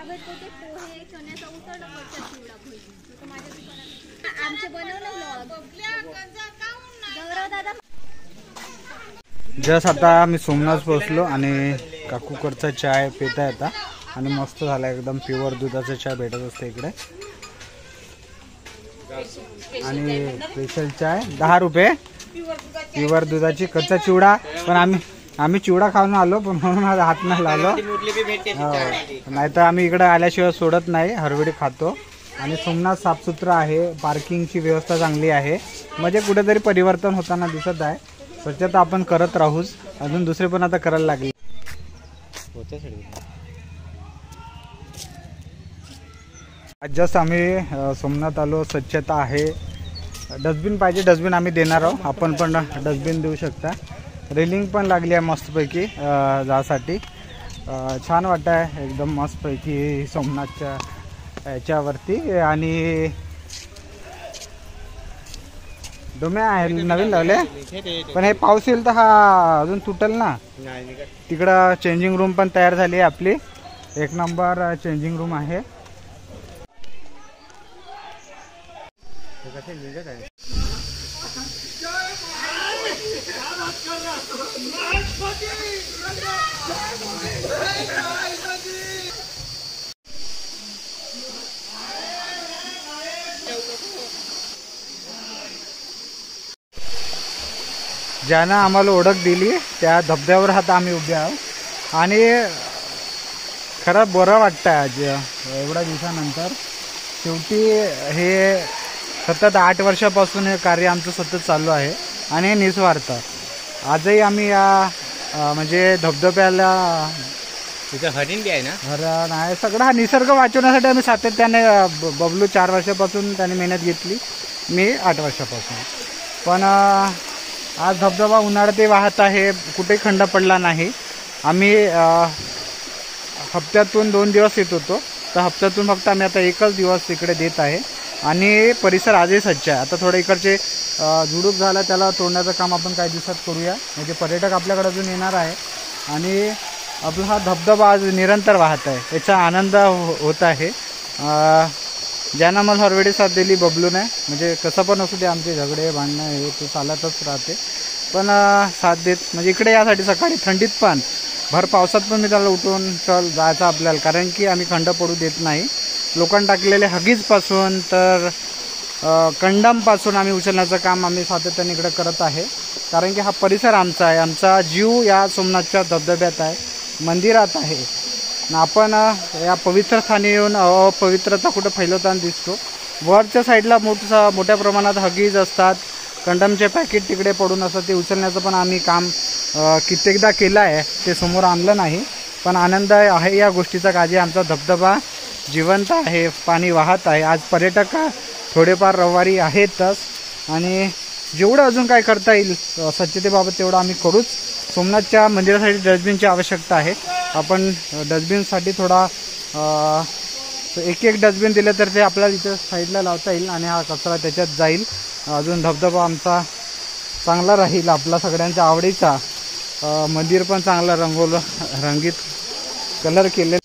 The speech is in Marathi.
भेटतो ते पोहे चण्याचा उसळ डबलचा चिवडा भजी तो माझ्या दुकानात आमचे बनवलं व्लॉग गौरव दादा। जस्ट आता आम्ही सोमनाथ पोहोचलो आणि काकूकडचा चाय पिता येता आणि मस्त झाला एकदम प्युअर दुधाचा चाय भेटत असते इकडे आणि स्पेशल चाय 10 रुपये प्युअर दुधाची कच्चा चिवडा पण आम्ही चिवडा खाऊन आलो पण म्हणून आज हात नाही लावलो नाही तर आम्ही इकडे आल्याशिवाय सोडत नाही हरवडी खातो आणि सोमनाथ साफसुथरा आहे पार्किंगची व्यवस्था चांगली आहे म्हणजे कुठेतरी परिवर्तन होताना दिसत आहे स्वच्छता आपण करत राहूच अजून दुसरे पण आता करायला लागले आज जस्ट आम्ही सोमनाथ आलो स्वच्छता आहे डस्टबिन पाहिजे डस्टबिन आम्ही देणार आहोत आपण पण डस्टबिन देऊ शकता रेलिंग पण लागली आहे मस्तपैकी जासाठी छान वाटत आहे एकदम मस्तपैकी सोमनाथच्या याच्यावरती आणि डोमे आहे नवीन लावले पण हे पाऊस येईल तर हा अजून तुटल ना तिकडं चेंजिंग रूम पण तयार झाली आहे आपली 1 नंबर चेंजिंग रूम आहे ज्यानं आम्हाला ओळख दिली त्या धबधब्यावर आता आम्ही उभे आहोत आणि खरं बरं वाटतं आज एवढ्या दिवसानंतर शेवटी हे सतत 8 वर्षापासून हे कार्य आमचं सतत चालू आहे आणि निस्वार्थ आजही आम्ही या म्हणजे धबधब्याला हरिण बी आहे ना हरण आहे सगळा हा निसर्ग वाचवण्यासाठी आम्ही सातत्याने बबलू 4 वर्षापासून त्याने मेहनत घेतली मी 8 वर्षापासून पण आज धबधबा उन्हाळ्यातही वाहत आहे कुठेही खंड पडला नाही आम्ही हप्त्यातून 2 दिवस येत होतो तर हप्त्यातून फक्त आम्ही आता 1च दिवस इकडे देत आहे आणि परिसर आजही सज्ज आहे आता थोडं इकडचे झुडूप झाला त्याला तोडण्याचं काम आपण काही दिवसात करूया म्हणजे पर्यटक आपल्याकडे अजून येणार आहे आणि आपला हा धबधबा आज निरंतर वाहत आहे याचा आनंद होत आहे ज्यांना मला हरवेळी साथ दिली बबलूने म्हणजे कसं पण असू दे आमचे झगडे भांडणं हे ते चालतच राहते पण साथ देत म्हणजे इकडे यासाठी सकाळी थंडीत पण भर पावसात पण मी त्याला उठून चल जायचं आपल्याला कारण की आम्ही खंड पडू देत नाही लोकांनी टाकलेले हगीजपासून तर कंडमपासून आम्ही उचलण्याचं काम आम्ही सातत्याने इकडे करत आहे कारण की हा परिसर आमचा आहे आमचा जीव या सोमनाथच्या धबधब्यात आहे मंदिरात आहे आपण या पवित्र स्थानी येऊन अपवित्रता कुठं फैलवताना दिसतो वरच्या साईडला मोठ्या प्रमाणात हगीज असतात कंडमचे पॅकेट तिकडे पडून असतात ते उचलण्याचं पण आम्ही काम कित्येकदा केलं आहे ते समोर आणलं नाही पण आनंद आहे या गोष्टीचा काळजी आमचा धबधबा जिवंत आहे पाणी वाहत आहे आज पर्यटक थोडेफार रविवारी आहेतच आणि जेवढं अजून काय करता येईल स्वच्छतेबाबत तेवढं आम्ही करूच सोमनाथच्या मंदिरासाठी डस्टबिनची आवश्यकता आहे आपण डस्टबिनसाठी थोडा 1 डस्टबिन दिलं तर ते आपल्याला इथं साईडला लावता येईल आणि हा कचरा त्याच्यात जाईल अजून धबधबा आमचा चांगला राहील आपला सगळ्यांच्या आवडीचा मंदिर पण चांगलं रंगीत कलर केले